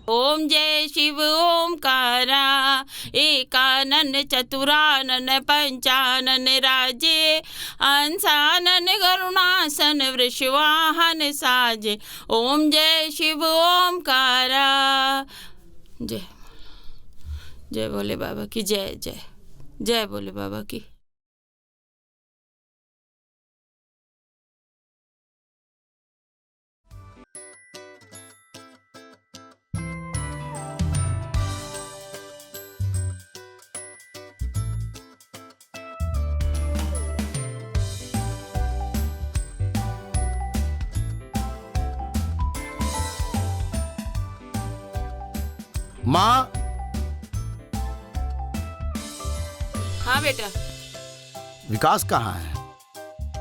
ओम जय शिव ओमकारा, एकानन चतुरानन पंचानन राजे, अंसानन गरुणासन वृषवाहन साजे। ओम जय शिव ओमकारा। जय जय भोले बाबा की जय। जय जय भोले बाबा की। माँ। हाँ बेटा। विकास कहाँ है?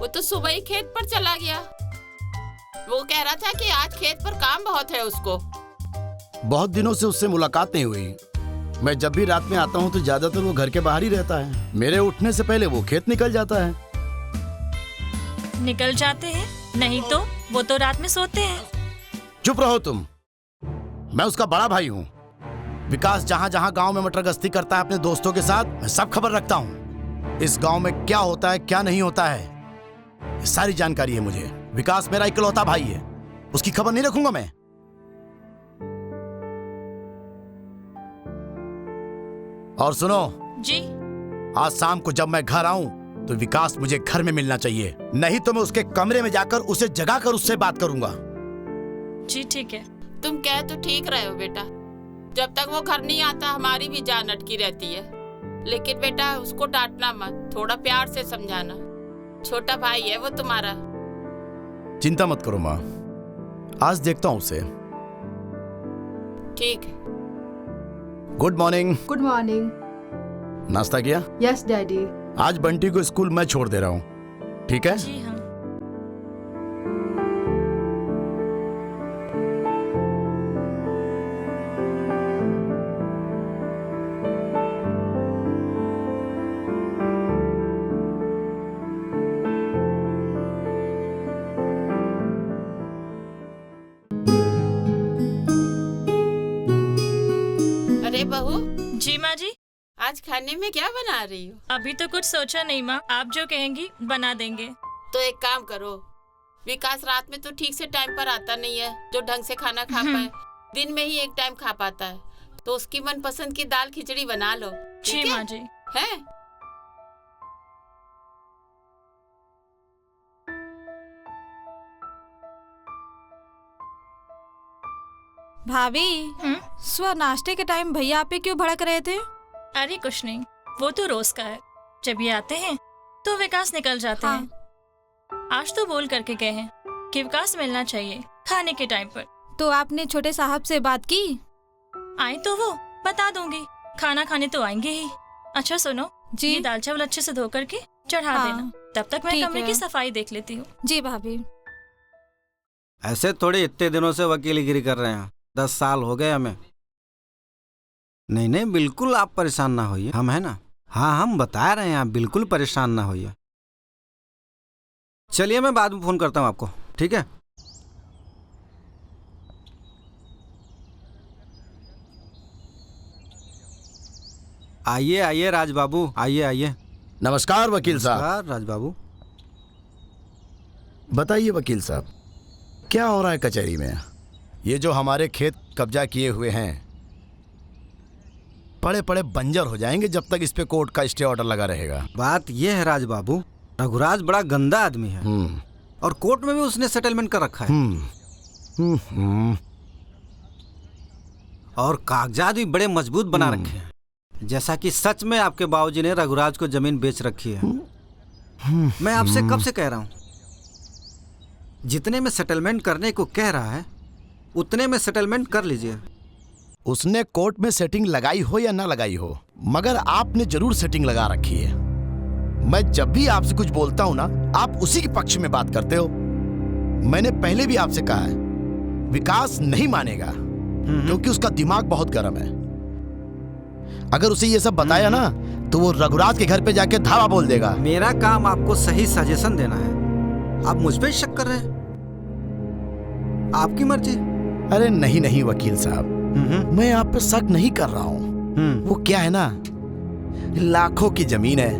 वो तो सुबह ही खेत पर चला गया। वो कह रहा था कि आज खेत पर काम बहुत है उसको। बहुत दिनों से उससे मुलाकात नहीं हुई। मैं जब भी रात में आता हूँ तो ज्यादातर वो घर के बाहर ही रहता है। मेरे उठने से पहले वो खेत निकल जाता है। निकल जाते हैं? नहीं तो वो तो रात में सोते हैं। चुप रहो तुम। मैं उसका बड़ा भाई हूँ। विकास जहाँ जहाँ गांव में मटर गश्ती करता है अपने दोस्तों के साथ, मैं सब खबर रखता हूँ। इस गांव में क्या होता है क्या नहीं होता है, ये सारी जानकारी है मुझे। विकास मेरा इकलौता भाई है, उसकी खबर नहीं रखूंगा मैं? और सुनो जी। आज शाम को जब मैं घर आऊं तो विकास मुझे घर में मिलना चाहिए, नहीं तो मैं उसके कमरे में जाकर उसे जगाकर उससे बात करूंगा। जी ठीक है। तुम कह तो ठीक रहे हो बेटा। जब तक वो घर नहीं आता हमारी भी जान अटकी रहती है। लेकिन बेटा उसको डांटना मत, थोड़ा प्यार से समझाना। छोटा भाई है वो तुम्हारा। चिंता मत करो माँ, आज देखता हूँ उसे। ठीक है। Good morning. Good morning. नाश्ता किया? Yes daddy. आज बंटी को स्कूल मैं छोड़ दे रहा हूँ, ठीक है? जी हाँ। अरे बहू। जी माँ जी। आज खाने में क्या बना रही हो? अभी तो कुछ सोचा नहीं माँ, आप जो कहेंगी बना देंगे। तो एक काम करो, विकास रात में तो ठीक से टाइम पर आता नहीं है जो ढंग से खाना खा पाए। दिन में ही एक टाइम खा पाता है, तो उसकी मनपसंद की दाल खिचड़ी बना लो। जी माँ जी। है? भाभी, सुबह नाश्ते के टाइम भैया आप पे क्यों भड़क रहे थे? अरे कुछ नहीं, वो तो रोज का है। जब ये आते हैं तो विकास निकल जाते हाँ। हैं। आज तो बोल करके गए हैं कि विकास मिलना चाहिए खाने के टाइम पर। तो आपने छोटे साहब से बात की? आए तो वो बता दूंगी, खाना खाने तो आएंगे ही। अच्छा सुनो जी। ये दाल चावल अच्छे से धो करके चढ़ा हाँ। देना, तब तक मैं ठीक कमरे है। की सफाई देख लेती हूँ। जी भाभी। ऐसे थोड़े इतने दिनों से वकीलगिरी कर रहे हैं, 10 साल हो गए हमें। नहीं नहीं बिल्कुल आप परेशान ना होइए, हम है ना। हाँ हम बता रहे हैं, आप बिल्कुल परेशान ना होइए। चलिए मैं बाद में फोन करता हूँ आपको, ठीक है? आइए आइए राज बाबू, आइए आइए। नमस्कार वकील साहब। नमस्कार राज बाबू। बताइए वकील साहब, क्या हो रहा है कचहरी में? ये जो हमारे खेत कब्जा किए हुए हैं पड़े पड़े बंजर हो जाएंगे जब तक इस पे कोर्ट का स्टे ऑर्डर लगा रहेगा। बात यह है राज बाबू, रघुराज बड़ा गंदा आदमी है और कोर्ट में भी उसने सेटलमेंट कर रखा है। और कागजात भी बड़े मजबूत बना रखे हैं, जैसा कि सच में आपके बाबूजी ने रघुराज को जमीन बेच रखी है। मैं आपसे कब से कह रहा हूं, जितने में सेटलमेंट करने को कह रहा है उतने में सेटलमेंट कर लीजिए। उसने कोर्ट में सेटिंग लगाई हो या ना लगाई हो, मगर आपने जरूर सेटिंग लगा रखी है। मैं जब भी आपसे कुछ बोलता हूं ना, आप उसी के पक्ष में बात करते हो। मैंने पहले भी आपसे कहा है, विकास नहीं मानेगा क्योंकि उसका दिमाग बहुत गर्म है। अगर उसे ये सब बताया ना तो वो रघुराज के घर पे जाके धावा बोल देगा। मेरा काम आपको सही सजेशन देना है, आप मुझ पे शक कर रहे हैं? आपकी मर्जी। अरे नहीं नहीं वकील साहब, मैं आप पे शक नहीं कर रहा हूँ। वो क्या है ना, लाखों की जमीन है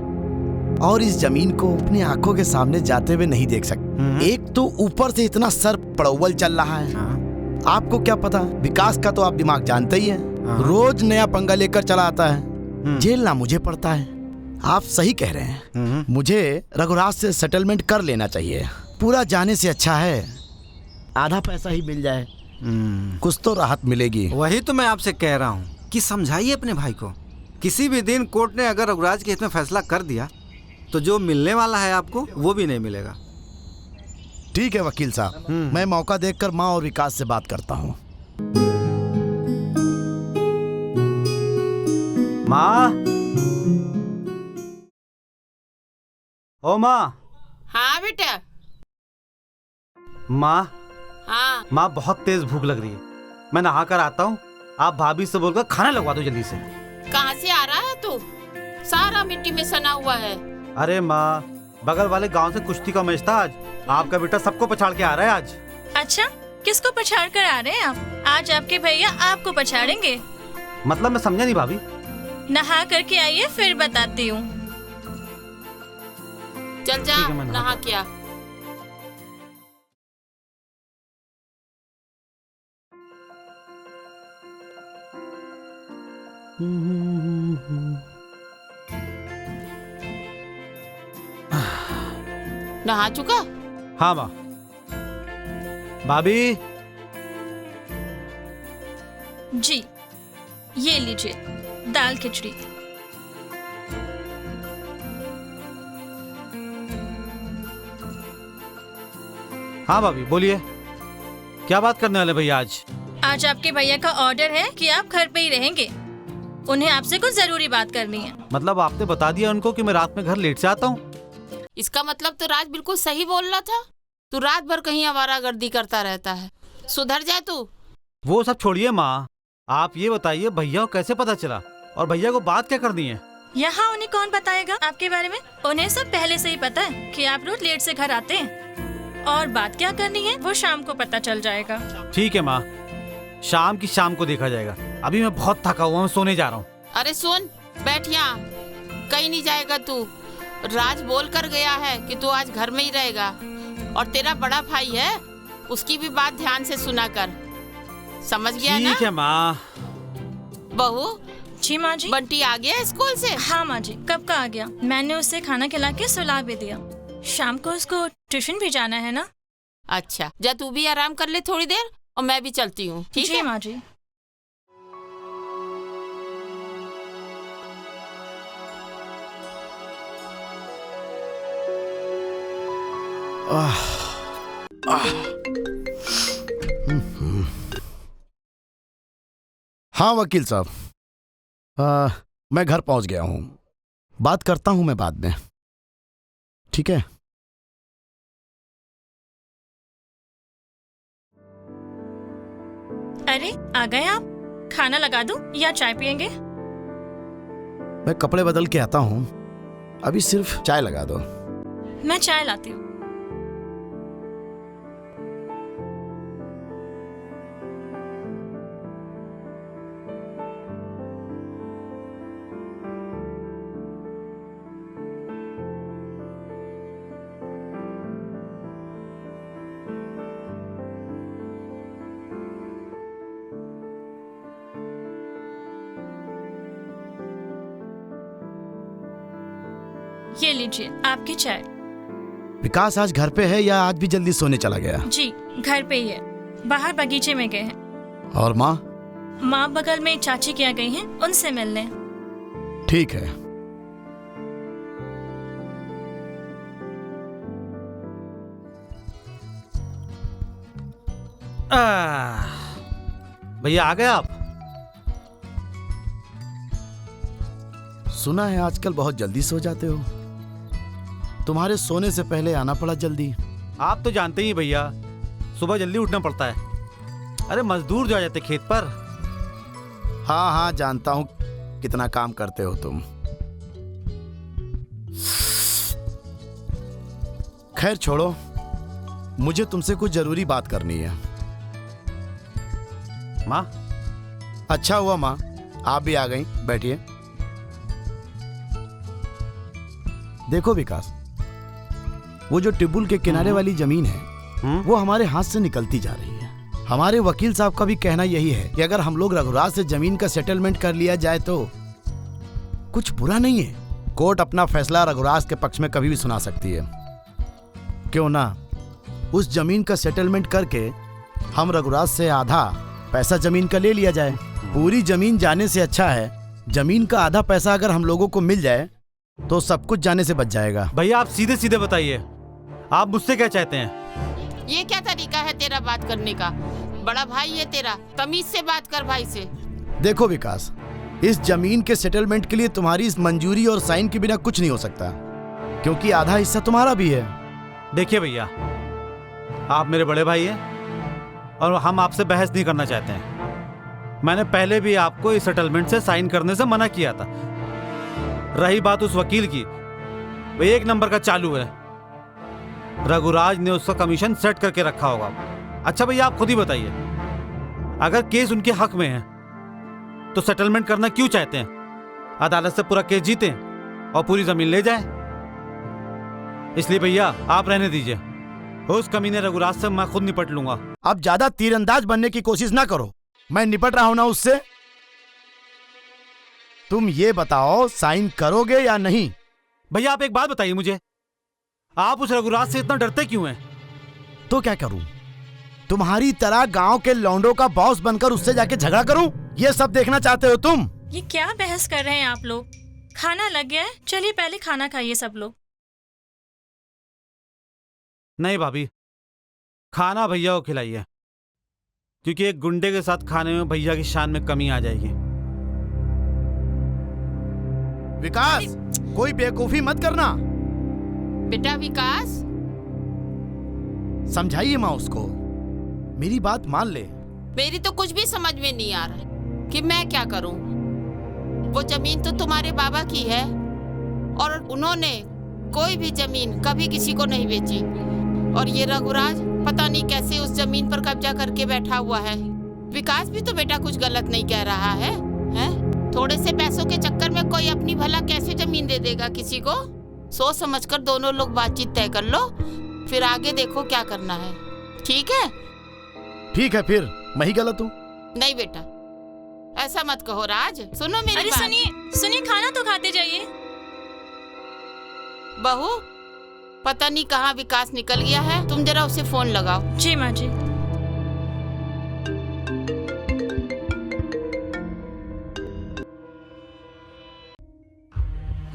और इस जमीन को अपनी आंखों के सामने जाते हुए नहीं देख सकते। एक तो ऊपर से इतना सर पड़ौवल चल रहा है। आपको क्या पता, विकास का तो आप दिमाग जानते ही हैं। रोज नया पंगा लेकर चला आता है, झेलना मुझे पड़ता है। आप सही कह रहे हैं, मुझे रघुराज से सेटलमेंट कर लेना चाहिए। पूरा जाने से अच्छा है आधा पैसा ही मिल जाए, कुछ तो राहत मिलेगी। वही तो मैं आपसे कह रहा हूँ कि समझाइए अपने भाई को। किसी भी दिन कोर्ट ने अगर रघुराज के हित में फैसला कर दिया तो जो मिलने वाला है आपको वो भी नहीं मिलेगा। ठीक है वकील साहब, मैं मौका देखकर माँ और विकास से बात करता हूँ। माँ, ओ माँ। हाँ बेटा। माँ, हाँ माँ बहुत तेज भूख लग रही है, मैं नहा कर आता हूँ। आप भाभी से बोलकर खाना लगवा दो जल्दी से। कहाँ से आ रहा है तू? सारा मिट्टी में सना हुआ है। अरे माँ, बगल वाले गांव से कुश्ती का मैच था आज। आपका बेटा सबको पछाड़ के आ रहा है आज। अच्छा, किसको पछाड़ कर आ रहे हैं आप? आज आपके भैया आपको पछाड़ेंगे। मतलब मैं समझा नहीं भाभी। नहा करके आइए फिर बताती हूँ। चल जा, ठीक है, मैं नहाता नहा हूँ। क्या। नहा चुका? हाँ माँ। भाभी, जी, ये लीजिए दाल खिचड़ी। हाँ भाभी बोलिए, क्या बात करने वाले भैया आज? आज आपके भैया का ऑर्डर है कि आप घर पे ही रहेंगे। उन्हें आपसे कुछ जरूरी बात करनी है। मतलब आपने बता दिया उनको कि मैं रात में घर लेट से आता हूँ? इसका मतलब तो राज बिल्कुल सही बोल रहा था। तू रात भर कहीं आवारागर्दी करता रहता है। सुधर जा तू। वो सब छोड़िए माँ, आप ये बताइए भैया को कैसे पता चला और भैया को बात क्या करनी है? यहाँ उन्हें कौन बताएगा आपके बारे में? उन्हें सब पहले से ही पता है कि आप रोज लेट से घर आते हैं और बात क्या करनी है वो शाम को पता चल जाएगा। ठीक है माँ, शाम की शाम को देखा जाएगा। अभी मैं बहुत थका हुआ हूँ, सोने जा रहा हूँ। अरे सुन, बैठ यहाँ, कहीं नहीं जाएगा तू। राज बोल कर गया है कि तू आज घर में ही रहेगा और तेरा बड़ा भाई है, उसकी भी बात ध्यान से सुना कर। समझ गया ना? ठीक है माँ। बहू, जी माँ जी। बंटी आ गया स्कूल से? हाँ माँ जी, कब का आ गया। मैंने उसे खाना खिला के सुला भी दिया। शाम को उसको ट्यूशन भी जाना है ना। अच्छा, जा तू भी आराम कर ले थोड़ी देर और मैं भी चलती हूँ। ठीक जी है माँ जी। हाँ वकील साहब, मैं घर पहुंच गया हूँ। बात करता हूँ मैं बाद में, ठीक है? अरे आ गए आप? खाना लगा दूं या चाय पियेंगे? मैं कपड़े बदल के आता हूँ, अभी सिर्फ चाय लगा दो। मैं चाय लाती हूँ। ये लीजिए आपकी चाय। विकास आज घर पे है या आज भी जल्दी सोने चला गया? जी, घर पे ही है, बाहर बगीचे में गए हैं। और माँ? माँ बगल में चाची के यहाँ गई हैं, उनसे मिलने। ठीक है। भैया आ गए आप? सुना है आजकल बहुत जल्दी सो जाते हो। तुम्हारे सोने से पहले आना पड़ा जल्दी। आप तो जानते ही भैया, सुबह जल्दी उठना पड़ता है। अरे मजदूर जो आ जाते खेत पर। हाँ हाँ जानता हूँ कितना काम करते हो तुम। खैर छोड़ो, मुझे तुमसे कुछ जरूरी बात करनी है। माँ, अच्छा हुआ माँ आप भी आ गई, बैठिए। देखो विकास, वो जो टिब्बुल के किनारे वाली जमीन है वो हमारे हाथ से निकलती जा रही है। हमारे वकील साहब का भी कहना यही है कि अगर हम लोग रघुराज से जमीन का सेटलमेंट कर लिया जाए तो कुछ बुरा नहीं है। कोर्ट अपना फैसला रघुराज के पक्ष में कभी भी सुना सकती है। क्यों ना उस जमीन का सेटलमेंट करके हम रघुराज से आधा पैसा जमीन का ले लिया जाए। पूरी जमीन जाने से अच्छा है जमीन का आधा पैसा अगर हम लोगों को मिल जाए तो सब कुछ जाने से बच जाएगा। भैया आप सीधे सीधे बताइए, आप मुझसे क्या चाहते हैं? ये क्या तरीका है तेरा बात करने का? बड़ा भाई है तेरा, तमीज से बात कर भाई से। देखो विकास, इस जमीन के सेटलमेंट के लिए तुम्हारी इस मंजूरी और साइन के बिना कुछ नहीं हो सकता, क्योंकि आधा हिस्सा तुम्हारा भी है। देखिए भैया, आप मेरे बड़े भाई हैं और हम आपसे बहस नहीं करना चाहते हैं। मैंने पहले भी आपको इस सेटलमेंट से साइन करने से मना किया था। रही बात उस वकील की, वो एक नंबर का चालू है। रघुराज ने उसका कमीशन सेट करके रखा होगा। अच्छा भैया आप खुद ही बताइए, अगर केस उनके हक में है तो सेटलमेंट करना क्यों चाहते हैं? अदालत से पूरा केस जीते और पूरी जमीन ले जाए। इसलिए भैया आप रहने दीजिए, उस कमीने रघुराज से मैं खुद निपट लूंगा। अब ज्यादा तीरंदाज बनने की कोशिश ना करो, मैं निपट रहा हूं ना उससे। तुम ये बताओ साइन करोगे या नहीं? भैया आप एक बात बताइए मुझे, आप उस रघुराज से इतना डरते क्यों हैं? तो क्या करूं? तुम्हारी तरह गांव के लौंडों का बॉस बनकर उससे जाके झगड़ा करूं? ये सब देखना चाहते हो तुम? ये क्या बहस कर रहे हैं आप लोग? खाना लग गया है, चलिए पहले खाना खाइए सब लोग। नहीं भाभी, खाना भैया को खिलाइए, क्योंकि एक गुंडे के साथ खाने में भैया की शान में कमी आ जाएगी। विकास, कोई बेवकूफी मत करना। बेटा विकास, समझाइए माँ उसको, मेरी बात मान ले। मेरी तो कुछ भी समझ में नहीं आ रहा कि मैं क्या करूं। वो जमीन तो तुम्हारे बाबा की है और उन्होंने कोई भी जमीन कभी किसी को नहीं बेची, और ये रघुराज पता नहीं कैसे उस जमीन पर कब्जा करके बैठा हुआ है। विकास भी तो बेटा कुछ गलत नहीं कह रहा है, हैं? थोड़े से पैसों के चक्कर में कोई अपनी भला कैसे जमीन दे देगा किसी को? सोच समझकर दोनों लोग बातचीत तय कर लो, फिर आगे देखो क्या करना है। ठीक है? ठीक है, फिर मैं ही गलत हूँ? नहीं बेटा, ऐसा मत कहो राज, सुनो मेरी अरे बात। सुनिए, खाना तो खाते जाइए। बहू, पता नहीं कहाँ विकास निकल गया है, तुम जरा उसे फोन लगाओ। जी माँ जी।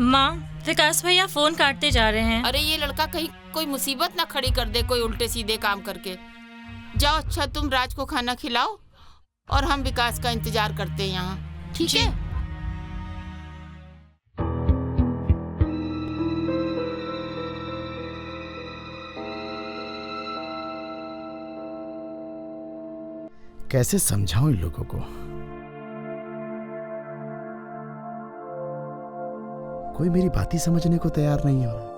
माँ, विकास भैया फोन काटते जा रहे हैं। अरे ये लड़का कहीं कोई मुसीबत ना खड़ी कर दे, कोई उल्टे सीधे काम करके। जाओ, अच्छा तुम राज को खाना खिलाओ और हम विकास का इंतजार करते हैं यहाँ, ठीक है? कैसे समझाऊं इन लोगों को? कोई मेरी बात ही समझने को तैयार नहीं हो रहा।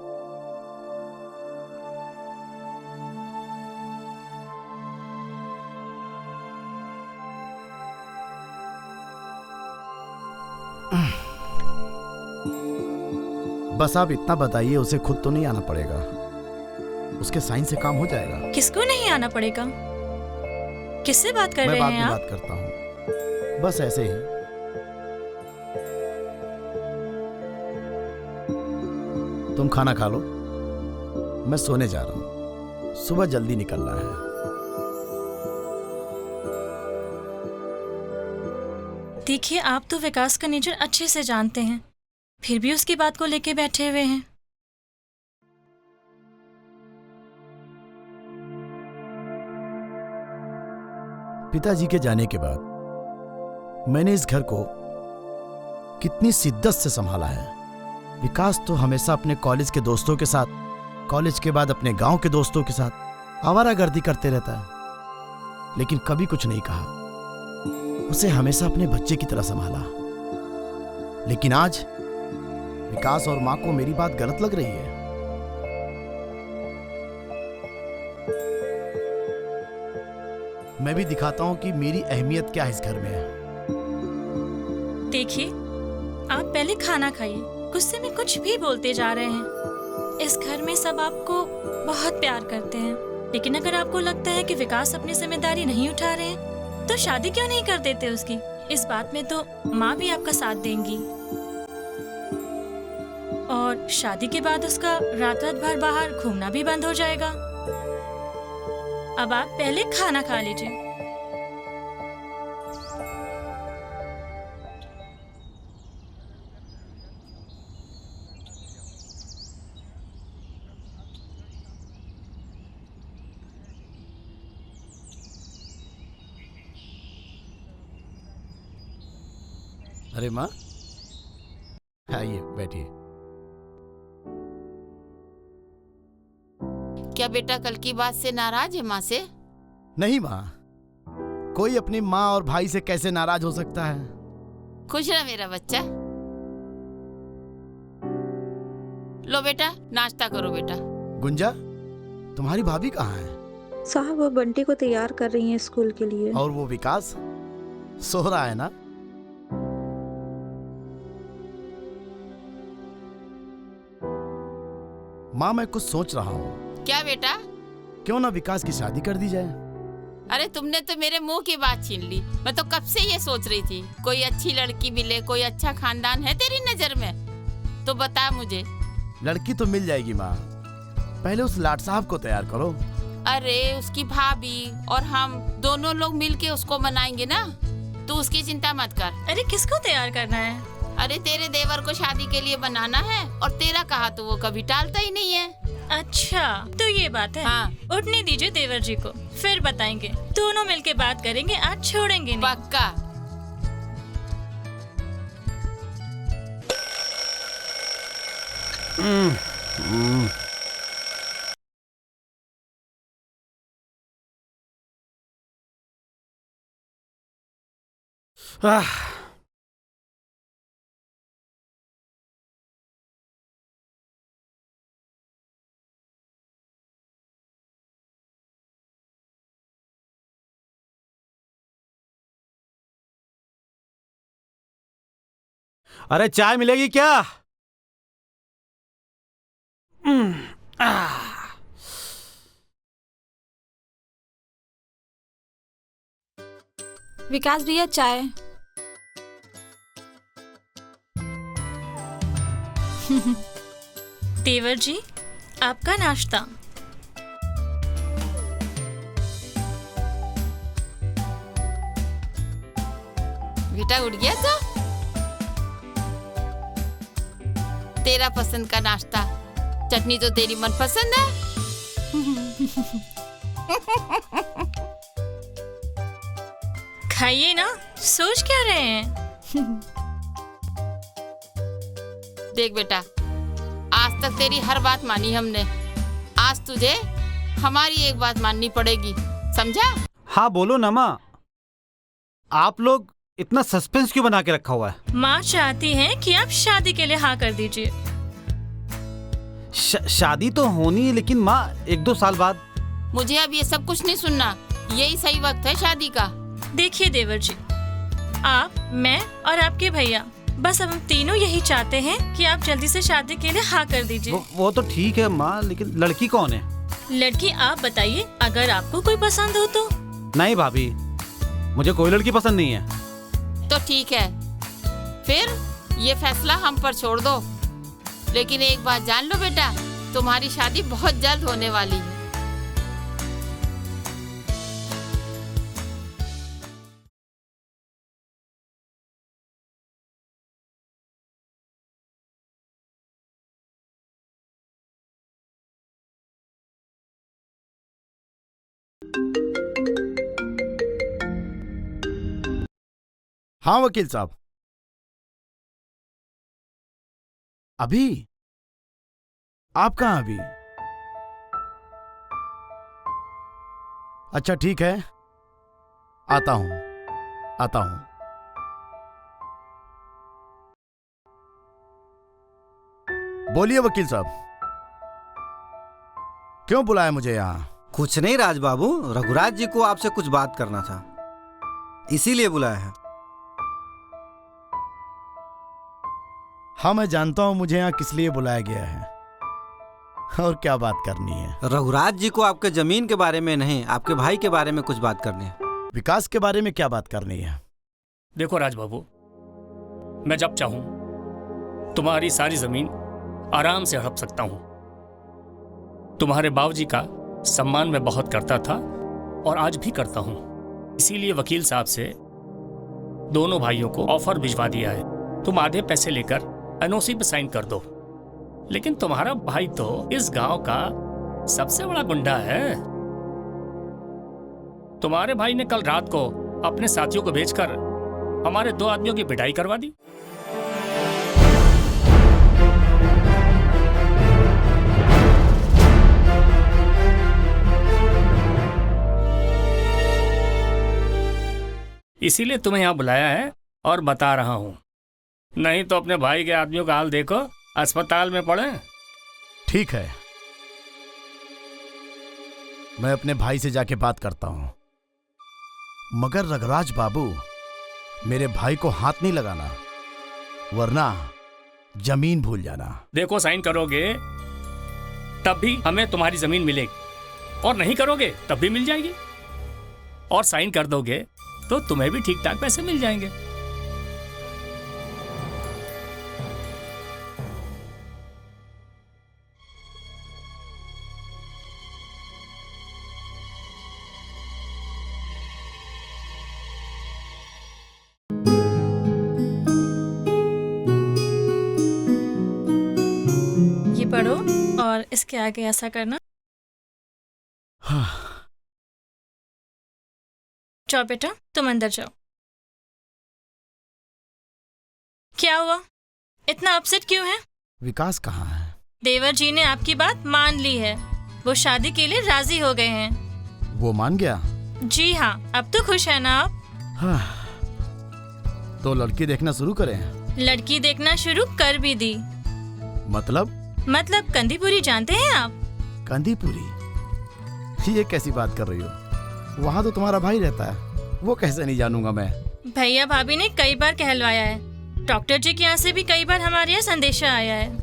बस आप इतना बताइए, उसे खुद तो नहीं आना पड़ेगा, उसके साइन से काम हो जाएगा। किसको नहीं आना पड़ेगा? किससे बात कर रहे मैं बाद हैं में आप? बात करता हूँ, बस ऐसे ही। तुम खाना खा लो, मैं सोने जा रहा हूँ, सुबह जल्दी निकलना है। देखिए, आप तो विकास का नेचर अच्छे से जानते हैं, फिर भी उसकी बात को लेके बैठे हुए हैं। पिताजी के जाने के बाद मैंने इस घर को कितनी शिद्दत से संभाला है। विकास तो हमेशा अपने कॉलेज के दोस्तों के साथ, कॉलेज के बाद अपने गांव के दोस्तों के साथ आवारागर्दी करते रहता है, लेकिन कभी कुछ नहीं कहा। उसे हमेशा अपने बच्चे की तरह संभाला। लेकिन आज विकास और मां को मेरी बात गलत लग रही है। मैं भी दिखाता हूं कि मेरी अहमियत क्या है इस घर में। देखिए, आप पहले खाना खाइए। गुस्से में कुछ भी बोलते जा रहे हैं। इस घर में सब आपको बहुत प्यार करते हैं, लेकिन अगर आपको लगता है कि विकास अपनी जिम्मेदारी नहीं उठा रहे हैं, तो शादी क्यों नहीं कर देते उसकी? इस बात में तो माँ भी आपका साथ देंगी। और शादी के बाद उसका रात रात भर बाहर घूमना भी बंद हो जाएगा। अब आप पहले खाना खा लीजिए। अरे माँ, आइए बैठिए। क्या बेटा कल की बात से नाराज है माँ से? नहीं माँ, कोई अपनी माँ और भाई से कैसे नाराज हो सकता है। खुश रह मेरा बच्चा। लो बेटा, नाश्ता करो बेटा। गुंजा, तुम्हारी भाभी कहाँ है? साहब वो बंटी को तैयार कर रही हैं स्कूल के लिए। और वो विकास सो रहा है ना? माँ मैं कुछ सोच रहा हूँ। क्या बेटा? क्यों ना विकास की शादी कर दी जाए। अरे तुमने तो मेरे मुंह की बात छीन ली। मैं तो कब से ये सोच रही थी, कोई अच्छी लड़की मिले, कोई अच्छा खानदान है तेरी नजर में तो बता मुझे। लड़की तो मिल जाएगी माँ, पहले उस लाट साहब को तैयार करो। अरे उसकी भाभी और हम दोनों लोग मिलके उसको मनाएंगे ना, तू उसकी चिंता मत कर। अरे किसको तैयार करना है? अरे तेरे देवर को शादी के लिए बनाना है, और तेरा कहा तो वो कभी टालता ही नहीं है। अच्छा तो ये बात है। हाँ। उठने दीजिए देवर जी को, फिर बताएंगे। दोनों मिलके बात करेंगे, आज छोड़ेंगे नहीं। पक्का। अरे चाय मिलेगी क्या? विकास भैया चाय। देवर जी आपका नाश्ता। बेटा उठ गया तो तेरा पसंद का नाश्ता। चटनी तो तेरी मनपसंद है। खाइए ना, सोच क्या रहे हैं? देख बेटा, आज तक तेरी हर बात मानी हमने, आज तुझे हमारी एक बात माननी पड़ेगी, समझा? हाँ बोलो ना माँ, आप लोग इतना सस्पेंस क्यों बना के रखा हुआ है? माँ चाहती हैं कि आप शादी के लिए हाँ कर दीजिए। शादी तो होनी है, लेकिन माँ 1-2 साल बाद। मुझे अब ये सब कुछ नहीं सुनना, यही सही वक्त है शादी का। देखिए देवर जी, आप, मैं और आपके भैया, बस हम तीनों यही चाहते हैं कि आप जल्दी से शादी के लिए हाँ कर दीजिए। वो तो ठीक है माँ, लेकिन लड़की कौन है? लड़की आप बताइए, अगर आपको कोई पसंद हो तो। नहीं भाभी, मुझे कोई लड़की पसंद नहीं है। तो ठीक है, फिर ये फैसला हम पर छोड़ दो। लेकिन एक बात जान लो बेटा, तुम्हारी शादी बहुत जल्द होने वाली है। हाँ वकील साहब, अभी? आप कहाँ अभी? अच्छा ठीक है, आता हूं। बोलिए वकील साहब, क्यों बुलाया मुझे यहाँ? कुछ नहीं राज बाबू, रघुराज जी को आपसे कुछ बात करना था, इसीलिए बुलाया है। हाँ मैं जानता हूँ मुझे यहाँ किस लिए बुलाया गया है और क्या बात करनी है। रघुराज जी को आपके जमीन के बारे में नहीं, आपके भाई के बारे में कुछ बात करनी है। विकास के बारे में क्या बात करनी है? देखो राज बाबू, मैं जब चाहूं तुम्हारी सारी जमीन आराम से हड़प सकता हूं। तुम्हारे बाबूजी का सम्मान मैं बहुत करता था और आज भी करता हूं। इसीलिए वकील साहब से दोनों भाइयों को ऑफर भिजवा दिया है। तुम आधे पैसे लेकर एनओसी पे साइन कर दो। लेकिन तुम्हारा भाई तो इस गांव का सबसे बड़ा गुंडा है। तुम्हारे भाई ने कल रात को अपने साथियों को भेजकर हमारे 2 आदमियों की पिटाई करवा दी। इसीलिए तुम्हें यहां बुलाया है और बता रहा हूं, नहीं तो अपने भाई के आदमियों का हाल देखो, अस्पताल में पड़े। ठीक है, मैं अपने भाई से जाके बात करता हूं, मगर रघुराज बाबू मेरे भाई को हाथ नहीं लगाना, वरना जमीन भूल जाना। देखो, साइन करोगे तब भी हमें तुम्हारी जमीन मिलेगी और नहीं करोगे तब भी मिल जाएगी। और साइन कर दोगे तो तुम्हें भी ठीक ठाक पैसे मिल जाएंगे। ये पढ़ो और इसके आगे ऐसा करना। जाओ बेटा, तुम अंदर जाओ। क्या हुआ, इतना अपसेट क्यों है? विकास कहाँ है? देवर जी ने आपकी बात मान ली है, वो शादी के लिए राजी हो गए हैं। वो मान गया? जी हाँ, अब तो खुश है ना आप? तो लड़की देखना शुरू करें? लड़की देखना शुरू कर भी दी। मतलब कंदीपुरी जानते हैं आप? कंदीपुरी? ये कैसी बात कर रही हो? वहाँ तो तुम्हारा भाई रहता है, वो कैसे नहीं जानूंगा मैं? भैया भाभी ने कई बार कहलवाया है, डॉक्टर जी के यहाँ से भी कई बार हमारे यहाँ संदेशा आया है।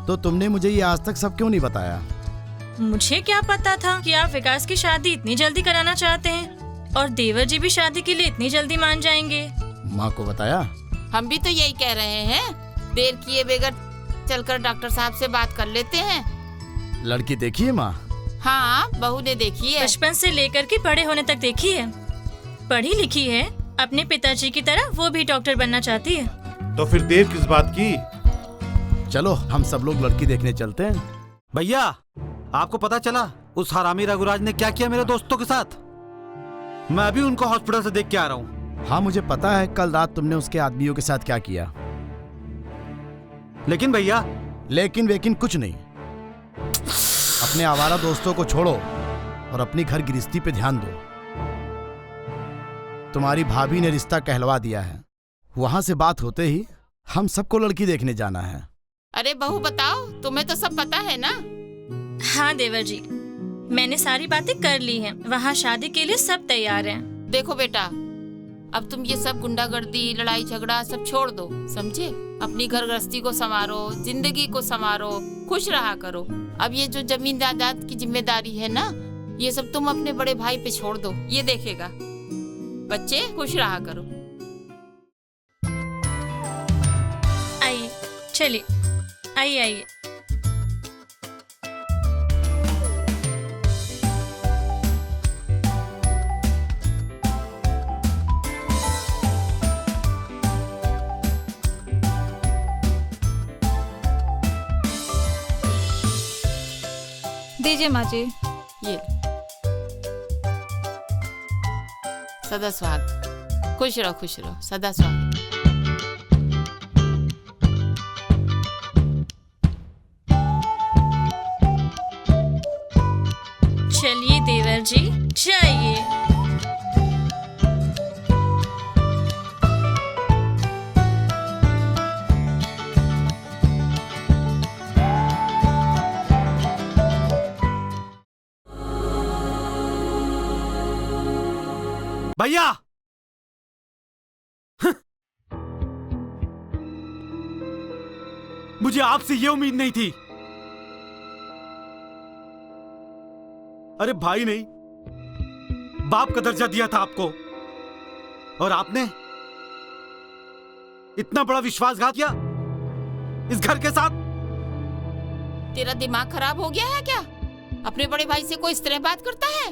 तो तुमने मुझे ये आज तक सब क्यों नहीं बताया? मुझे क्या पता था कि आप विकास की शादी इतनी जल्दी कराना चाहते हैं और देवर जी भी शादी के लिए इतनी जल्दी मान जाएंगे। माँ को बताया? हम भी तो यही कह रहे हैं, देर किए बगैर चलकर डॉक्टर साहब से बात कर लेते हैं। लड़की देखी है माँ? हाँ, बहू ने देखी है। बचपन से लेकर के बड़े होने तक देखी है, पढ़ी लिखी है, अपने पिताजी की तरह वो भी डॉक्टर बनना चाहती है। तो फिर देर किस बात की? चलो हम सब लोग लड़की देखने चलते हैं। भैया, आपको पता चला उस हरामी रघुराज ने क्या किया मेरे दोस्तों के साथ? मैं अभी उनको हॉस्पिटल से देख के आ रहा हूँ। हाँ मुझे पता है कल रात तुमने उसके आदमियों के साथ क्या किया। लेकिन भैया, लेकिन वेकिन कुछ नहीं, अपने आवारा दोस्तों को छोड़ो और अपनी घर गृहस्थी पे ध्यान दो। तुम्हारी भाभी ने रिश्ता कहलवा दिया है, वहां से बात होते ही हम सबको लड़की देखने जाना है। अरे बहू बताओ, तुम्हें तो सब पता है ना? हाँ देवर जी, मैंने सारी बातें कर ली हैं, वहाँ शादी के लिए सब तैयार हैं। देखो बेटा, अब तुम ये सब गुंडागर्दी, लड़ाई झगड़ा सब छोड़ दो, समझे? अपनी घर गृहस्थी को संवारो, जिंदगी को संवारो, खुश रहा करो। अब ये जो जमीन जायदाद की जिम्मेदारी है ना, ये सब तुम अपने बड़े भाई पे छोड़ दो, ये देखेगा। बच्चे खुश रहा करो। आइए, चलिए, आइए आइए। दीजिए माँ जी। ये सदा स्वागत, खुश रहो सदा स्वागत। चलिए देवर जी, जाइए। भैया, मुझे आपसे ये उम्मीद नहीं थी। अरे भाई नहीं, बाप का दर्जा दिया था आपको, और आपने इतना बड़ा विश्वासघात किया इस घर के साथ। तेरा दिमाग खराब हो गया है क्या? अपने बड़े भाई से कोई इस तरह बात करता है?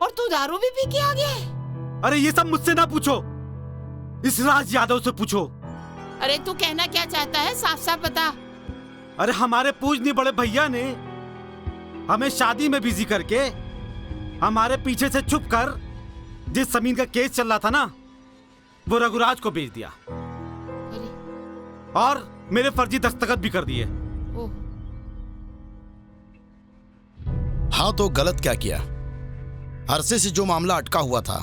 और तू दारू भी पी के आ गया है? अरे ये सब मुझसे ना पूछो, इस राज यादव से पूछो। अरे तू कहना क्या चाहता है, साफ साफ बता। अरे हमारे पूजनीय बड़े भैया ने हमें शादी में बिजी करके हमारे पीछे से छुप कर जिस जमीन का केस चल रहा था ना, वो रघुराज को बेच दिया अरे और मेरे फर्जी दस्तखत भी कर दिए। ओह, हाँ तो गलत क्या किया? अरसे से जो मामला अटका हुआ था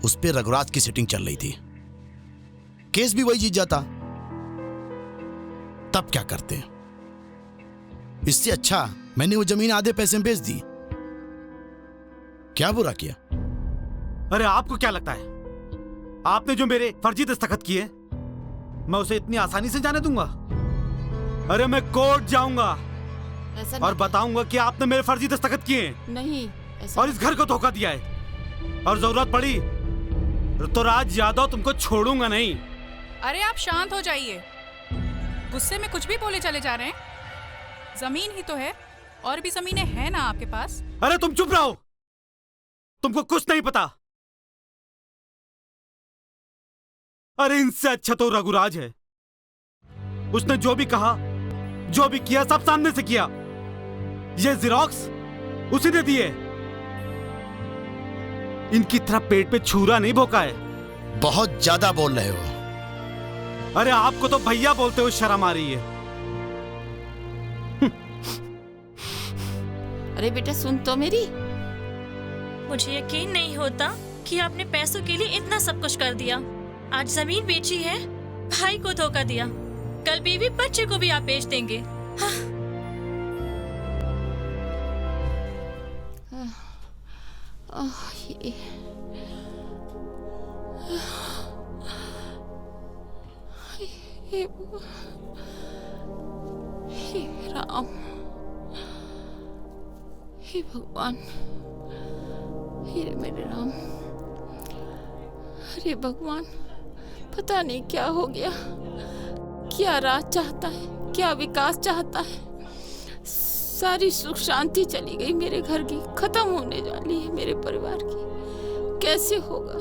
उस पे रघुराज की सिटिंग चल रही थी, केस भी वही जीत जाता, तब क्या करते? इससे अच्छा मैंने वो जमीन आधे पैसे में बेच दी। क्या बुरा किया? अरे आपको क्या लगता है, आपने जो मेरे फर्जी दस्तखत किए मैं उसे इतनी आसानी से जाने दूंगा? अरे मैं कोर्ट जाऊंगा ऐसा और बताऊंगा कि आपने मेरे फर्जी दस्तखत किए नहीं, ऐसा और इस घर को धोखा दिया है, और जरूरत पड़ी तो राज यादव तुमको छोड़ूंगा नहीं। अरे आप शांत हो जाइए, गुस्से में कुछ भी बोले चले जा रहे हैं। जमीन ही तो है, और भी जमीनें हैं ना आपके पास। अरे तुम चुप रहो, तुमको कुछ नहीं पता। अरे इनसे अच्छा तो रघुराज है, उसने जो भी कहा जो भी किया सब सामने से किया। ये जिरोक्स उसी ने दिए, इनकी तरह पेट पे छुरा नहीं भोंका है। बहुत ज्यादा बोल रहे हो। अरे आपको तो भैया बोलते हुए शर्म आ रही है। अरे बेटा सुन तो मेरी। मुझे यकीन नहीं होता कि आपने पैसों के लिए इतना सब कुछ कर दिया। आज जमीन बेची है, भाई को धोखा दिया, कल बीवी बच्चे को भी आप बेच देंगे। हे राम, हे भगवान, हे मेरे राम, अरे भगवान, पता नहीं क्या हो गया, क्या राज चाहता है, क्या विकास चाहता है। सारी सुख शांति चली गई मेरे घर की, खत्म होने वाली है मेरे परिवार की। कैसे होगा,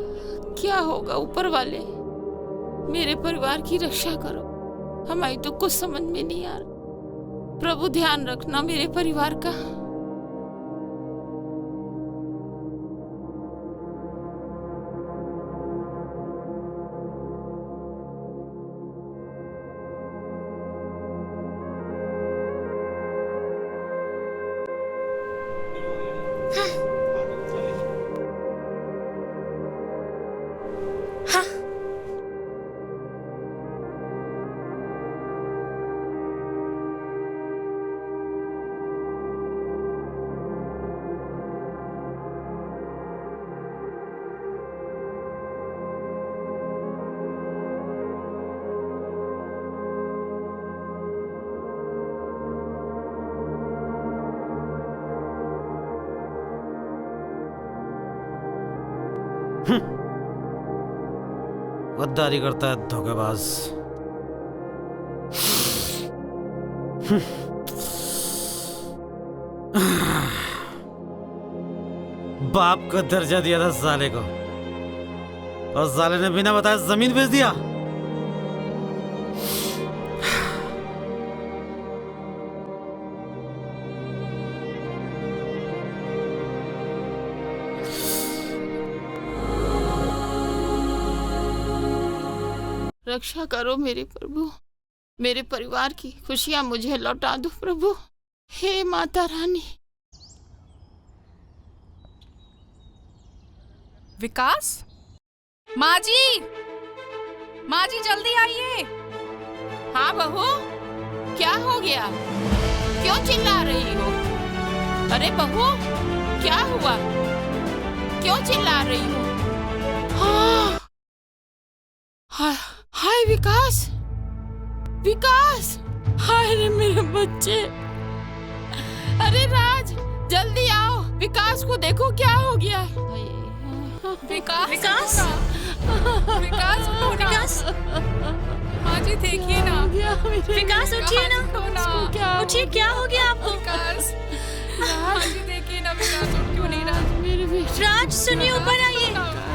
क्या होगा? ऊपर वाले मेरे परिवार की रक्षा करो, हमारी तो कुछ समझ में नहीं आ रहा। प्रभु ध्यान रखना मेरे परिवार का। गद्दारी करता है धोखेबाज। बाप को दर्जा दिया था साले को, और साले ने बिना बताए जमीन बेच दिया। रक्षा करो मेरे प्रभु, मेरे परिवार की खुशियां मुझे लौटा दो प्रभु, हे माता रानी। विकास, माँ जी, माँ जी जल्दी आइए। हाँ बहू, क्या हो गया? क्यों चिल्ला रही हो? अरे बहू, क्या हुआ? क्यों चिल्ला रही हो? हाँ, हाय विकास, विकास, हाय रे मेरे बच्चे। अरे राज, जल्दी आओ, विकास को देखो क्या हो गया। विकास, विकास? विकास, उठो ना। विकास, माँ जी देखिए ना। विकास उठिए ना। उठो ना। उठिए, क्या हो गया आपको? विकास, माँ जी देखिए ना, विकास उठ क्यों नहीं रहा? राज सुनिए, ऊपर आइए।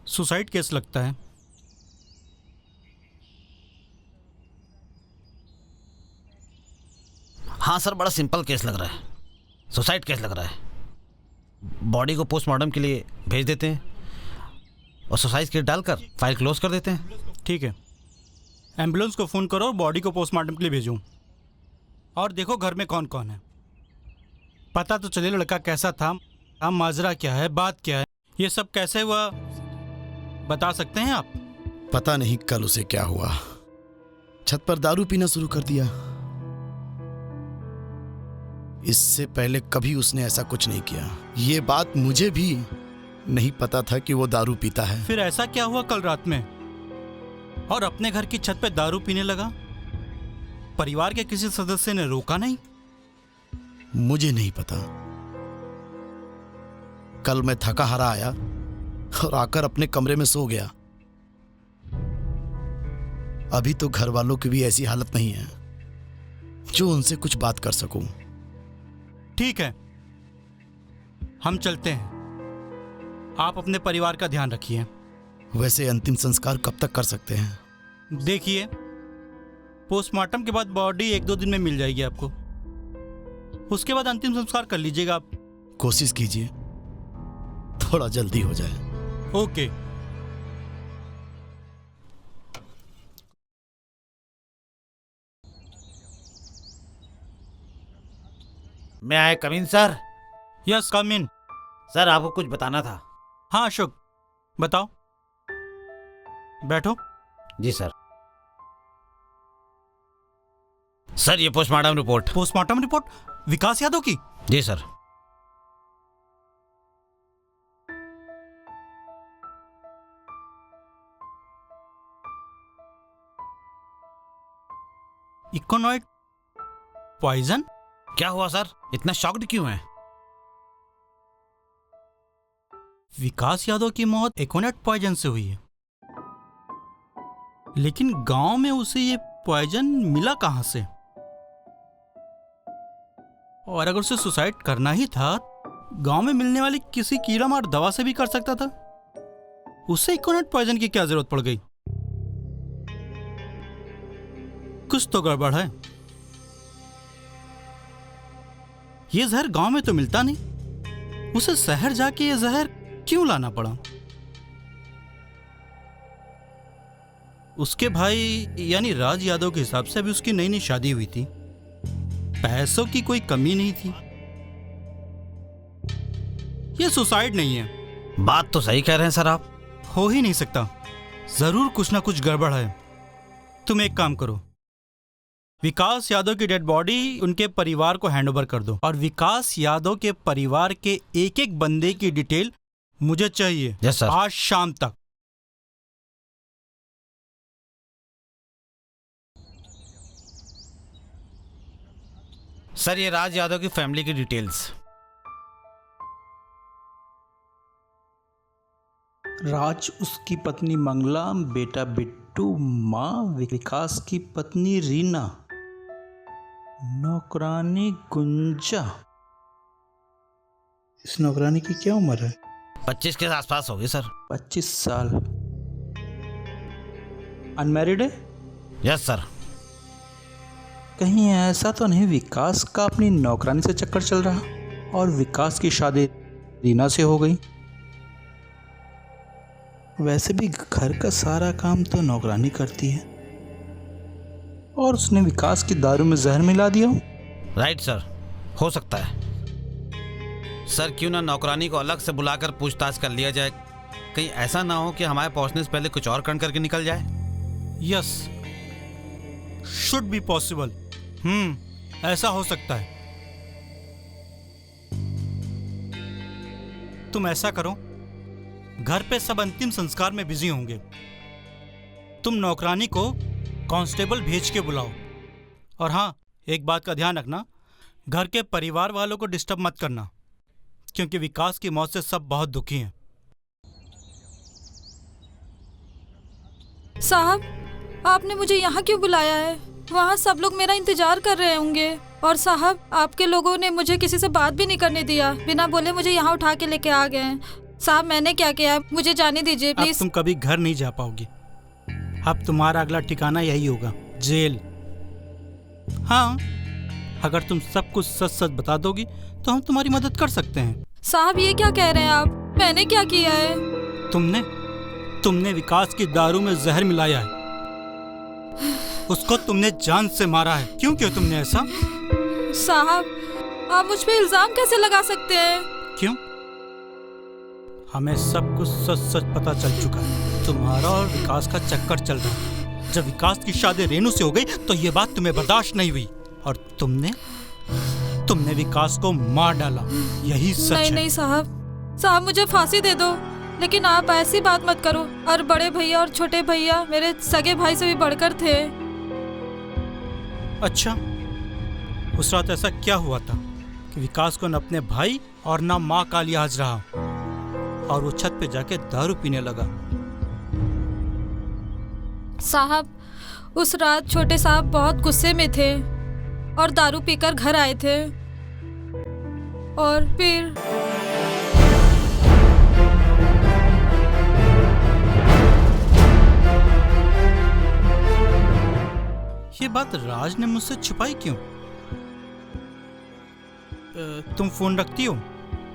सुसाइड केस लगता है। हाँ सर, बड़ा सिंपल केस लग रहा है, सुसाइड केस लग रहा है। बॉडी को पोस्टमार्टम के लिए भेज देते हैं और सुसाइड किट डालकर फाइल क्लोज कर देते हैं। ठीक है, एम्बुलेंस को फ़ोन करो और बॉडी को पोस्टमार्टम के लिए भेजूँ। और देखो घर में कौन कौन है, पता तो चले लड़का कैसा था, माजरा क्या है, बात क्या है, ये सब कैसे हुआ बता सकते हैं आप? पता नहीं कल उसे क्या हुआ, छत पर दारू पीना शुरू कर दिया। इससे पहले कभी उसने ऐसा कुछ नहीं किया। ये बात मुझे भी नहीं पता था कि वो दारू पीता है। फिर ऐसा क्या हुआ कल रात में और अपने घर की छत पे दारू पीने लगा? परिवार के किसी सदस्य ने रोका नहीं? मुझे नहीं पता। कल मैं थका हारा आया और आकर अपने कमरे में सो गया। अभी तो घर वालों की भी ऐसी हालत नहीं है जो उनसे कुछ बात कर सकूं। ठीक है, हम चलते हैं, आप अपने परिवार का ध्यान रखिए। वैसे अंतिम संस्कार कब तक कर सकते हैं? देखिए, पोस्टमार्टम के बाद बॉडी 1-2 दिन में मिल जाएगी आपको, उसके बाद अंतिम संस्कार कर लीजिएगा आप। कोशिश कीजिए थोड़ा जल्दी हो जाए। ओके। मैं आए कमीन सर। यस, कम इन। सर आपको कुछ बताना था। हाँ अशोक, बताओ। बैठो। जी सर। सर ये पोस्टमार्टम रिपोर्ट। पोस्टमार्टम रिपोर्ट विकास यादव की? जी सर। इकोनॉइड पॉइजन? क्या हुआ सर, इतना शॉक्ड क्यों है? विकास यादव की मौत इकोनॉइड पॉइजन से हुई है, लेकिन गांव में उसे ये पॉइजन मिला कहां से? और अगर उसे सुसाइड करना ही था, गांव में मिलने वाली किसी कीड़ा मार दवा से भी कर सकता था। उसे इकोनॉइड पॉइजन की क्या जरूरत पड़ गई? कुछ तो गड़बड़ है। ये जहर गांव में तो मिलता नहीं, उसे शहर जाके ये जहर क्यों लाना पड़ा? उसके भाई यानी राज यादव के हिसाब से अभी उसकी नई नई शादी हुई थी, पैसों की कोई कमी नहीं थी। ये सुसाइड नहीं है। बात तो सही कह रहे हैं सर आप। हो ही नहीं सकता, जरूर कुछ ना कुछ गड़बड़ है। तुम एक काम करो, विकास यादव की डेड बॉडी उनके परिवार को हैंडओवर कर दो और विकास यादव के परिवार के एक एक बंदे की डिटेल मुझे चाहिए। Yes sir. आज शाम तक। सर ये राज यादव की फैमिली की डिटेल्स। राज उसकी पत्नी मंगला, बेटा बिट्टू, माँ विकास की पत्नी रीना, नौकरानी गुंजा। इस नौकरानी की क्या उम्र है? 25 के आसपास होगी सर। 25 साल। अनमैरिड है? Yes sir. कहीं ऐसा तो नहीं विकास का अपनी नौकरानी से चक्कर चल रहा और विकास की शादी रीना से हो गई? वैसे भी घर का सारा काम तो नौकरानी करती है और उसने विकास की दारू में जहर मिला दिया। राइट सर, हो सकता है। सर क्यों ना नौकरानी को अलग से बुलाकर पूछताछ कर लिया जाए, कहीं ऐसा ना हो कि हमारे पहुंचने से पहले कुछ और कांड करके निकल जाए। Yes, should be possible. ऐसा हो सकता है। तुम ऐसा करो, घर पे सब अंतिम संस्कार में बिजी होंगे, तुम नौकरानी को कांस्टेबल भेज के बुलाओ। और हाँ, एक बात का ध्यान रखना, घर के परिवार वालों को डिस्टर्ब मत करना, क्योंकि विकास की मौत से सब बहुत दुखी हैं। साहब, आपने मुझे यहाँ क्यों बुलाया है? वहाँ सब लोग मेरा इंतजार कर रहे होंगे। और साहब, आपके लोगों ने मुझे किसी से बात भी नहीं करने दिया, बिना बोले मुझे यहाँ उठा के लेके आ गए हैं। साहब, मैंने क्या किया? मुझे जाने दीजिए प्लीज। अब तुम कभी घर नहीं जा पाओगी। अब तुम्हारा अगला ठिकाना यही होगा, जेल। हाँ, अगर तुम सब कुछ सच सच बता दोगी तो हम तुम्हारी मदद कर सकते हैं। साहब, ये क्या कह रहे हैं आप? मैंने क्या किया है? तुमने विकास की दारू में जहर मिलाया है, उसको तुमने जान से मारा है। क्यों किया तुमने ऐसा? साहब, आप मुझ पे इल्जाम कैसे लगा सकते हैं? क्यों? हमें सब कुछ सच सच पता चल चुका है। तुम्हारा और विकास का चक्कर चल रहा है। जब विकास की शादी रेनू से हो गई तो ये बात तुम्हें बर्दाश्त नहीं हुई और तुमने विकास को मार डाला। यही सच है। नहीं साहब, मुझे फांसी दे दो, लेकिन आप ऐसी बात मत करो। और बड़े भैया और छोटे भैया मेरे सगे भाई से भी बढ़कर थे। अच्छा, उस रात ऐसा क्या हुआ था कि विकास को न अपने भाई और न माँ का लिहाज रहा और वो छत पे जाके दारू पीने लगा? साहब, उस रात छोटे साहब बहुत गुस्से में थे और दारू पीकर घर आए थे। और फिर ये बात राज ने मुझसे छुपाई क्यों? तुम फोन रखती हो?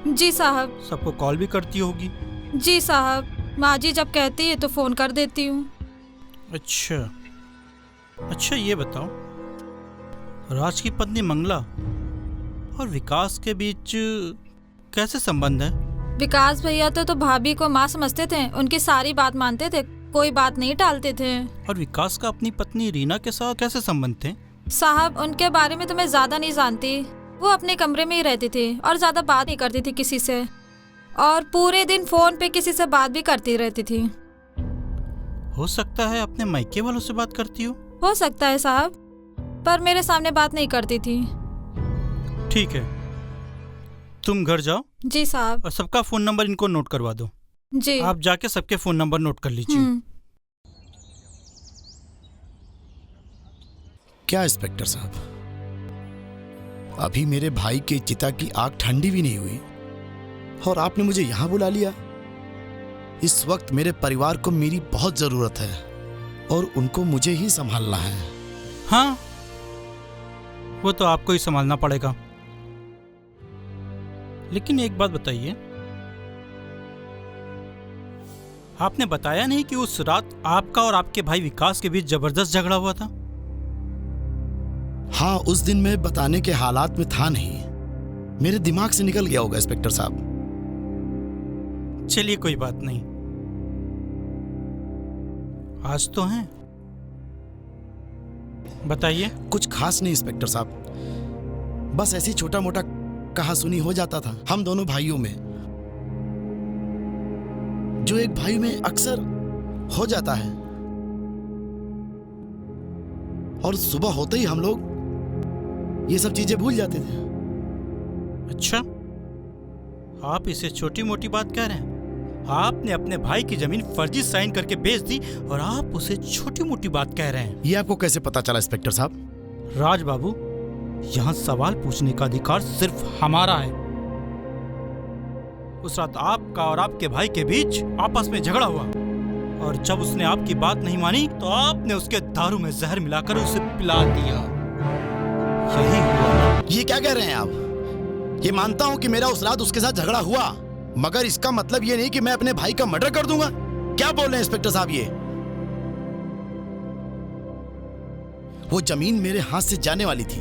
जी साहब। सबको कॉल भी करती होगी? जी साहब, माँ जी जब कहती है तो फोन कर देती हूँ। अच्छा, ये बताओ, राज की पत्नी मंगला और विकास के बीच कैसे संबंध है? विकास भैया तो भाभी को माँ समझते थे, उनकी सारी बात मानते थे, कोई बात नहीं टालते थे। और विकास का अपनी पत्नी रीना के साथ कैसे संबंध थे? साहब, उनके बारे में तो मैं ज्यादा नहीं जानती। वो अपने कमरे में ही रहती थी और ज्यादा बात नहीं करती थी किसी से, और पूरे दिन फोन पे किसी से बात भी करती रहती थी। हो सकता है अपने मायके वालों से बात करती हो सकता है साहब, पर मेरे सामने बात नहीं करती थी। ठीक है, तुम घर जाओ। जी साहब। और सबका फोन नंबर इनको नोट करवा दो। जी। आप जाके सबके फोन नंबर नोट कर लीजिए। क्या इंस्पेक्टर साहब, अभी मेरे भाई के चिता की आग ठंडी भी नहीं हुई और आपने मुझे यहां बुला लिया? इस वक्त मेरे परिवार को मेरी बहुत जरूरत है और उनको मुझे ही संभालना है। हाँ, वो तो आपको ही संभालना पड़ेगा। लेकिन एक बात बताइए, आपने बताया नहीं कि उस रात आपका और आपके भाई विकास के बीच जबरदस्त झगड़ा हुआ था? हाँ, उस दिन मैं बताने के हालात में था नहीं, मेरे दिमाग से निकल गया होगा इंस्पेक्टर साहब। चलिए, कोई बात नहीं, आज तो हैं। बताइए। कुछ खास नहीं इंस्पेक्टर साहब, बस ऐसी छोटा मोटा कहा सुनी हो जाता था हम दोनों भाइयों में, जो एक भाई में अक्सर हो जाता है। और सुबह होते ही हम लोग ये सब चीजें भूल जाते थे। अच्छा, आप इसे छोटी मोटी बात कह रहे हैं? आपने अपने भाई की जमीन फर्जी साइन करके बेच दी और आप उसे छोटी मोटी बात कह रहे हैं? ये आपको कैसे पता चला इंस्पेक्टर साहब? राज बाबू, यहाँ सवाल पूछने का अधिकार सिर्फ हमारा है। उस रात आपका और आपके भाई के बीच आपस में झगड़ा हुआ और जब उसने आपकी बात नहीं मानी तो आपने उसके दारू में जहर मिलाकर उसे पिला दिया। यही हुआ। ये क्या कह रहे हैं आप? ये मानता हूं कि मेरा उस रात उसके साथ झगड़ा हुआ, मगर इसका मतलब ये नहीं कि मैं अपने भाई का मर्डर कर दूंगा। क्या बोल रहे हैं इंस्पेक्टर साहब? ये वो जमीन मेरे हाथ से जाने वाली थी,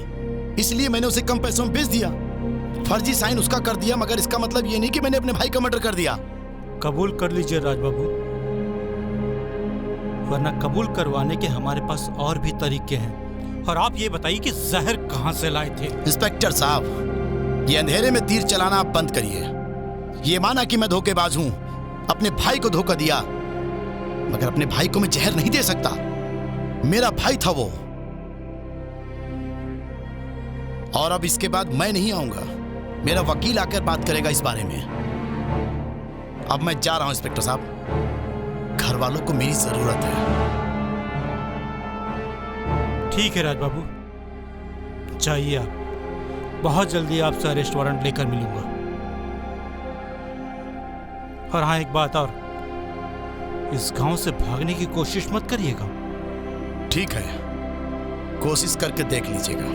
इसलिए मैंने उसे कम पैसों में बेच दिया, फर्जी साइन उसका कर दिया, मगर इसका मतलब ये नहीं कि मैंने अपने भाई का मर्डर कर दिया। कबूल कर लीजिए राज बाबू, वरना कबूल करवाने के हमारे पास और भी तरीके हैं। और आप ये बताइए कि जहर कहाँ से लाए थे? इंस्पेक्टर साहब, ये अंधेरे में तीर चलाना आप बंद करिए। ये माना कि मैं धोखेबाज हूं, अपने भाई को धोखा दिया, मगर अपने भाई को मैं जहर नहीं दे सकता। मेरा भाई था वो, और अब इसके बाद मैं नहीं आऊंगा। मेरा वकील आकर बात करेगा इस बारे में। अब मैं जा रहा हूं इंस्पेक्टर साहब, घर वालों को मेरी जरूरत है। ठीक है राज बाबू, जाइए आप। बहुत जल्दी आपसे अरेस्ट वारंट लेकर मिलूंगा। और हाँ, एक बात और, इस गांव से भागने की कोशिश मत करिएगा। ठीक है, कोशिश करके देख लीजिएगा।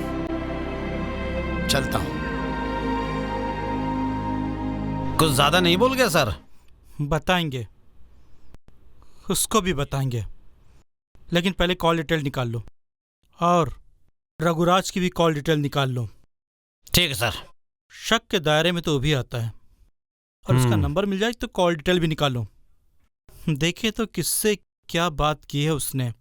चलता हूं। कुछ ज्यादा नहीं बोल गया सर? बताएंगे, उसको भी बताएंगे, लेकिन पहले कॉल डिटेल निकाल लो, और रघुराज की भी कॉल डिटेल निकाल लो। ठीक है सर। शक के दायरे में तो वो भी आता है, और उसका नंबर मिल जाए तो कॉल डिटेल भी निकालो। देखे तो किससे क्या बात की है उसने।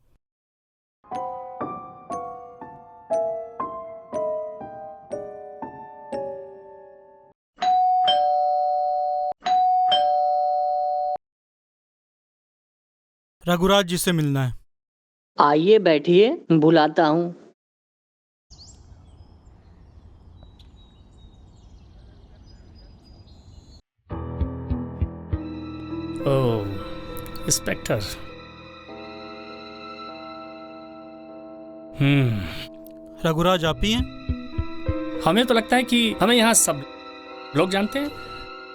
रघुराज जी से मिलना है। आइए बैठिए, बुलाता हूँ। ओह, इंस्पेक्टर। रघुराज आप ही हैं? हमें तो लगता है कि हमें यहाँ सब लोग जानते हैं,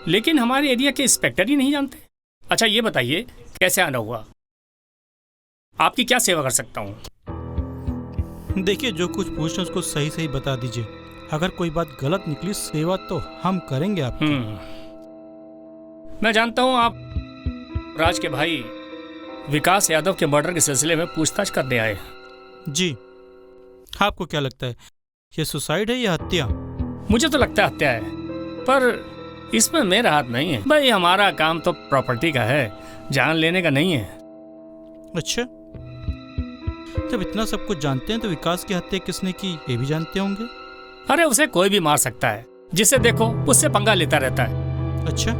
लेकिन हमारे एरिया के इंस्पेक्टर ही नहीं जानते। अच्छा ये बताइए, कैसे आना हुआ? आपकी क्या सेवा कर सकता हूँ? देखिए, जो कुछ पूछना उसको सही सही बता दीजिए। अगर कोई बात गलत निकली, सेवा तो हम करेंगे आपकी। मैं जानता हूँ आप राज के भाई विकास यादव के मर्डर के सिलसिले में पूछताछ करने आए। जी, आपको क्या लगता है, ये सुसाइड है या हत्या? मुझे तो लगता है हत्या है, पर इसमें मेरा हाथ नहीं है। भाई हमारा काम तो प्रॉपर्टी का है, जान लेने का नहीं है। अच्छा, जब इतना सब कुछ जानते हैं तो विकास की हत्या किसने की ये भी जानते होंगे। अरे उसे कोई भी मार सकता है, जिसे देखो उससे पंगा लेता रहता है। अच्छा,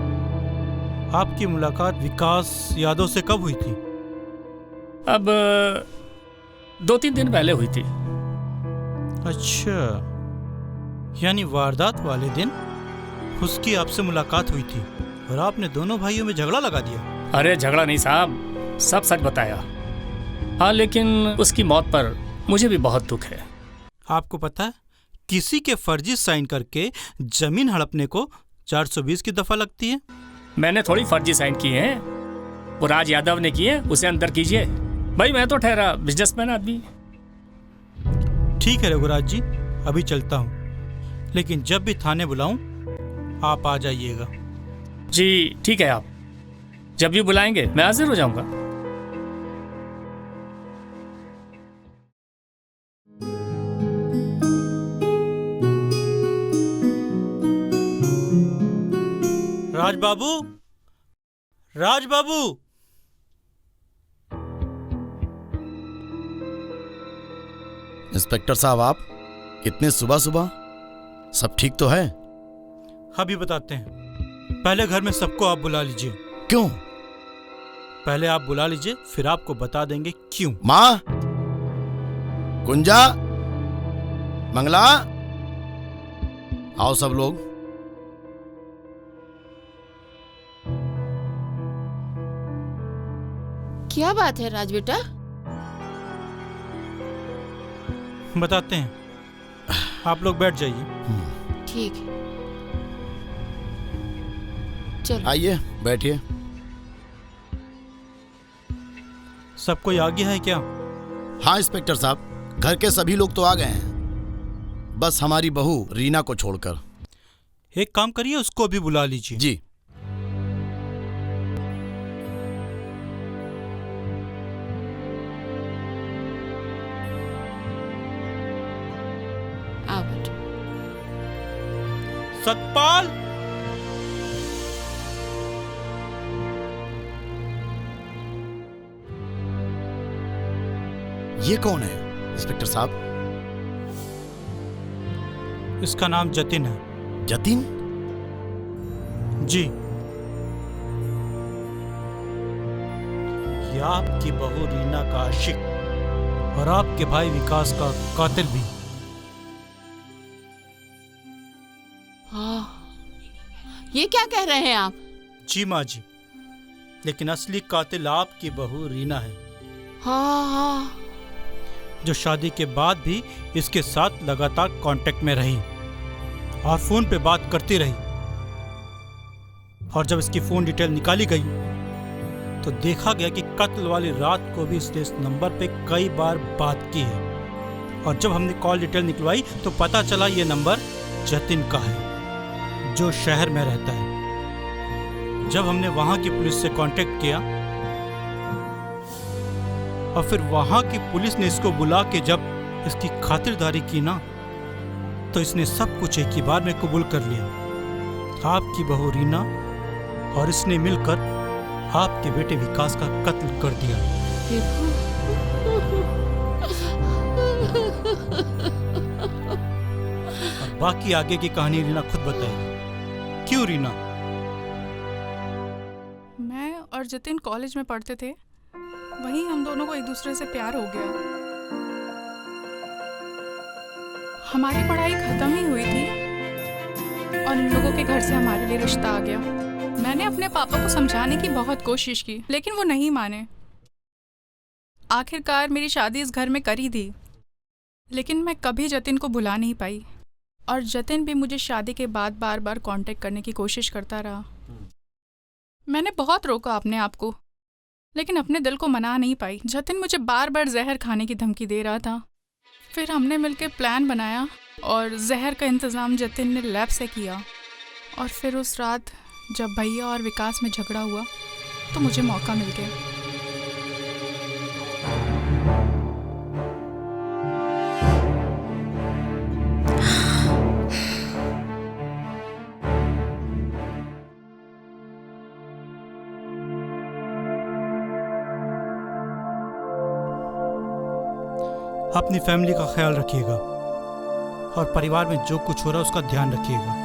आपकी मुलाकात विकास यादव से कब हुई थी? अब 2-3 दिन पहले हुई थी। अच्छा, यानी वारदात वाले दिन उसकी आपसे मुलाकात हुई थी और आपने दोनों भाइयों में झगड़ा लगा दिया। अरे झगड़ा नहीं साहब, सब सच बताया। हाँ, लेकिन उसकी मौत पर मुझे भी बहुत दुख है। आपको पता है, किसी के फर्जी साइन करके जमीन हड़पने को 420 की दफा लगती है। मैंने थोड़ी फर्जी साइन की है, वो राज यादव ने की है, उसे अंदर कीजिए। भाई मैं तो ठहरा बिजनेसमैन आदमी। ठीक है रघुराज जी, अभी चलता हूँ, लेकिन जब भी थाने बुलाऊं आप आ जाइएगा। जी ठीक है, आप जब भी बुलाएंगे मैं हाजिर हो जाऊंगा। राज बाबू, राज बाबू। इंस्पेक्टर साहब, आप इतने सुबह सुबह, सब ठीक तो है? अभी बताते हैं, पहले घर में सबको आप बुला लीजिए। क्यों? पहले आप बुला लीजिए, फिर आपको बता देंगे क्यों। माँ, कुंजा, मंगला, आओ सब लोग। क्या बात है राज बेटा? बताते हैं, आप लोग बैठ जाइए। ठीक है, चलो आइए बैठिए। सब कोई आ गया है क्या? हाँ इंस्पेक्टर साहब, घर के सभी लोग तो आ गए हैं, बस हमारी बहू रीना को छोड़कर। एक काम करिए, उसको भी बुला लीजिए। जी। आ बेटा। सतपाल, ये कौन है इंस्पेक्टर साहब? इसका नाम जतिन है। जतिन? जी। ये आपकी बहू रीना का आशिक और आपके भाई विकास का कातिल भी। ये क्या कह रहे हैं आप? जी माँ जी, लेकिन असली कातिल आपकी बहू रीना है। हाँ। जो शादी के बाद भी इसके साथ लगातार कांटेक्ट में रही और फोन पे बात करती रही। और जब इसकी फोन डिटेल निकाली गई तो देखा गया कि कत्ल वाली रात को भी इसने इस नंबर पे कई बार बात की है। और जब हमने कॉल डिटेल निकलवाई तो पता चला ये नंबर जतिन का है, जो शहर में रहता है। जब हमने वहां की पुलिस से कांटेक्ट किया और फिर वहां की पुलिस ने इसको बुला के जब इसकी खातिरदारी की ना, तो इसने सब कुछ एक ही बार में कबूल कर लिया। आपकी बहू रीना और इसने मिलकर आपके बेटे विकास का कत्ल कर दिया। और बाकी आगे की कहानी रीना खुद बताएगी। क्यों रीना? मैं और जतिन कॉलेज में पढ़ते थे, वहीं हम दोनों को एक दूसरे से प्यार हो गया। हमारी पढ़ाई खत्म ही हुई थी और इन लोगों के घर से हमारे लिए रिश्ता आ गया। मैंने अपने पापा को समझाने की बहुत कोशिश की, लेकिन वो नहीं माने। आखिरकार मेरी शादी इस घर में कर ही दी, लेकिन मैं कभी जतिन को भुला नहीं पाई और जतिन भी मुझे शादी के बाद बार बार कांटेक्ट करने की कोशिश करता रहा। मैंने बहुत रोका अपने आप को, लेकिन अपने दिल को मना नहीं पाई। जतिन मुझे बार बार जहर खाने की धमकी दे रहा था। फिर हमने मिलकर प्लान बनाया और जहर का इंतज़ाम जतिन ने लैब से किया। और फिर उस रात जब भैया और विकास में झगड़ा हुआ तो मुझे मौका मिल गया। अपनी फैमिली का ख्याल रखिएगा और परिवार में जो कुछ हो रहा है उसका ध्यान रखिएगा।